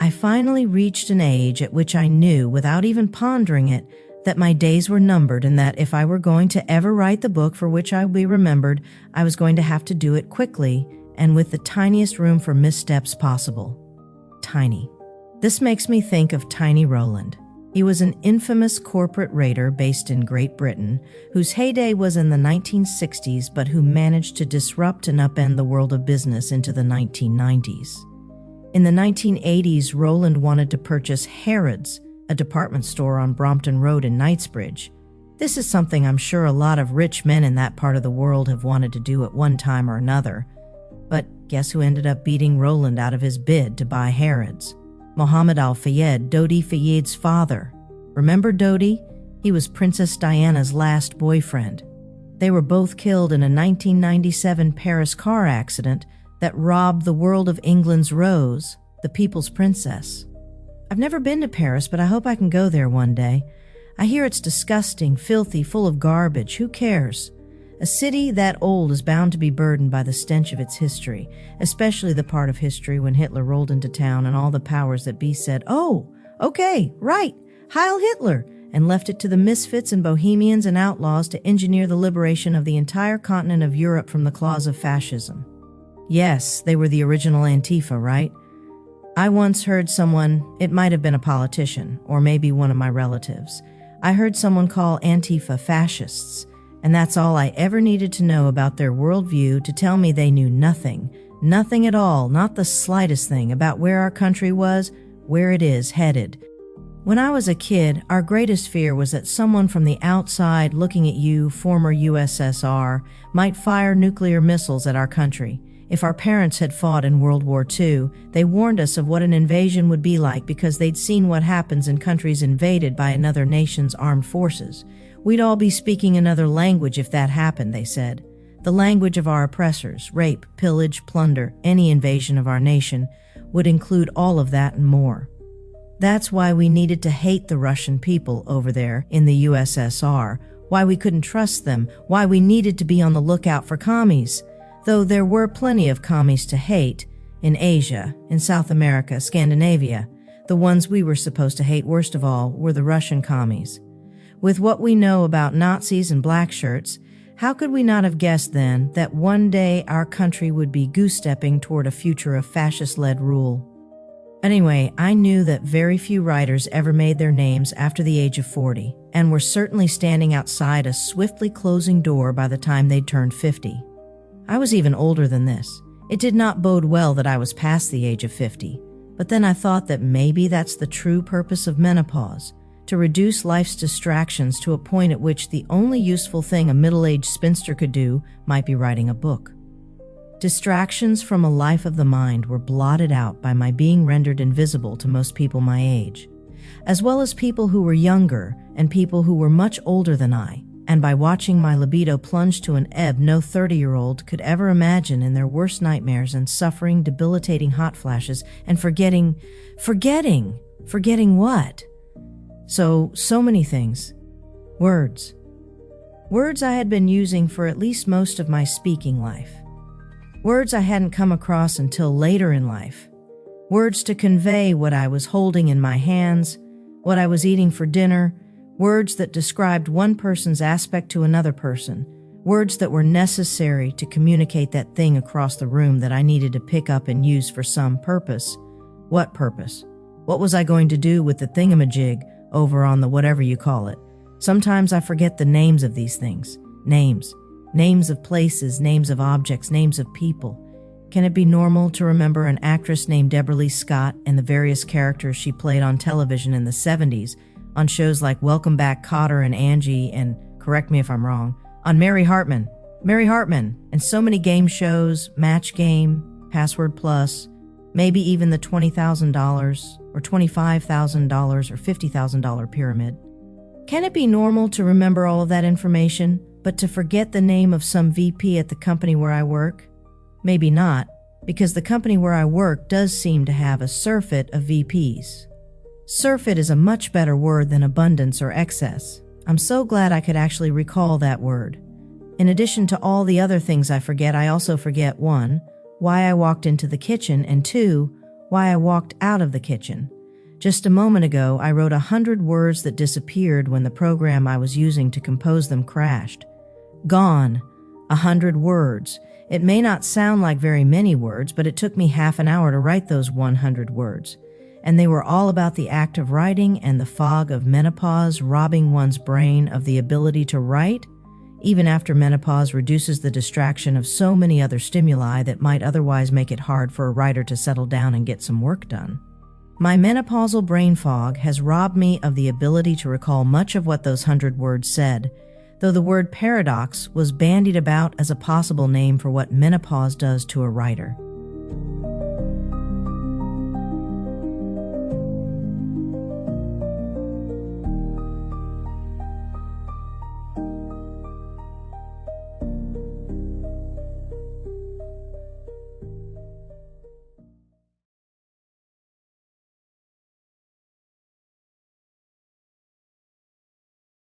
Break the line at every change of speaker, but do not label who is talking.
I finally reached an age at which I knew, without even pondering it, that my days were numbered and that if I were going to ever write the book for which I would be remembered, I was going to have to do it quickly and with the tiniest room for missteps possible. Tiny. This makes me think of Tiny Rowland. He was an infamous corporate raider based in Great Britain, whose heyday was in the 1960s, but who managed to disrupt and upend the world of business into the 1990s. In the 1980s, Rowland wanted to purchase Harrods, a department store on Brompton Road in Knightsbridge. This is something I'm sure a lot of rich men in that part of the world have wanted to do at one time or another. But guess who ended up beating Rowland out of his bid to buy Harrods? Mohammed Al-Fayed, Dodi Fayed's father. Remember Dodi? He was Princess Diana's last boyfriend. They were both killed in a 1997 Paris car accident that robbed the world of England's Rose, the people's princess. I've never been to Paris, but I hope I can go there one day. I hear it's disgusting, filthy, full of garbage. Who cares? A city that old is bound to be burdened by the stench of its history, especially the part of history when Hitler rolled into town and all the powers that be said, "Oh, okay, right, Heil Hitler," and left it to the misfits and bohemians and outlaws to engineer the liberation of the entire continent of Europe from the claws of fascism. Yes, they were the original Antifa, right? I once heard someone, it might have been a politician, or maybe one of my relatives, I heard someone call Antifa fascists, and that's all I ever needed to know about their worldview to tell me they knew nothing at all, not the slightest thing about where our country was, where it is headed. When I was a kid, our greatest fear was that someone from the outside looking at you, former USSR, might fire nuclear missiles at our country. If our parents had fought in World War II, they warned us of what an invasion would be like because they'd seen what happens in countries invaded by another nation's armed forces. We'd all be speaking another language if that happened, they said. The language of our oppressors, rape, pillage, plunder, any invasion of our nation, would include all of that and more. That's why we needed to hate the Russian people over there in the USSR, why we couldn't trust them, why we needed to be on the lookout for commies. Though there were plenty of commies to hate, in Asia, in South America, Scandinavia, the ones we were supposed to hate worst of all were the Russian commies. With what we know about Nazis and black shirts, how could we not have guessed then that one day our country would be goose-stepping toward a future of fascist-led rule? Anyway, I knew that very few writers ever made their names after the age of 40, and were certainly standing outside a swiftly closing door by the time they'd turned 50. I was even older than this. It did not bode well that I was past the age of 50, but then I thought that maybe that's the true purpose of menopause, to reduce life's distractions to a point at which the only useful thing a middle-aged spinster could do might be writing a book. Distractions from a life of the mind were blotted out by my being rendered invisible to most people my age, as well as people who were younger and people who were much older than I, and by watching my libido plunge to an ebb no 30-year-old could ever imagine in their worst nightmares and suffering debilitating hot flashes and forgetting what? So many things. Words. Words I had been using for at least most of my speaking life. Words I hadn't come across until later in life. Words to convey what I was holding in my hands, what I was eating for dinner, words that described one person's aspect to another person, words that were necessary to communicate that thing across the room that I needed to pick up and use for some purpose. What purpose? What was I going to do with the thingamajig over on the whatever you call it? Sometimes I forget the names of these things. Names of places, names of objects, names of people. Can it be normal to remember an actress named Deborah Lee Scott and the various characters she played on television in the 70s, on shows like Welcome Back, Cotter and Angie, and, correct me if I'm wrong, on Mary Hartman, and so many game shows, Match Game, Password Plus, maybe even the $20,000 or $25,000 or $50,000 pyramid. Can it be normal to remember all of that information, but to forget the name of some VP at the company where I work? Maybe not, because the company where I work does seem to have a surfeit of VPs. Surfeit is a much better word than abundance or excess. I'm so glad I could actually recall that word. In addition to all the other things I forget, I also forget 1, why I walked into the kitchen, and 2, why I walked out of the kitchen. Just a moment ago, I wrote 100 words that disappeared when the program I was using to compose them crashed. Gone. 100 words. It may not sound like very many words, but it took me half an hour to write those 100 words. And they were all about the act of writing and the fog of menopause robbing one's brain of the ability to write, even after menopause reduces the distraction of so many other stimuli that might otherwise make it hard for a writer to settle down and get some work done. My menopausal brain fog has robbed me of the ability to recall much of what those 100 words said, though the word paradox was bandied about as a possible name for what menopause does to a writer.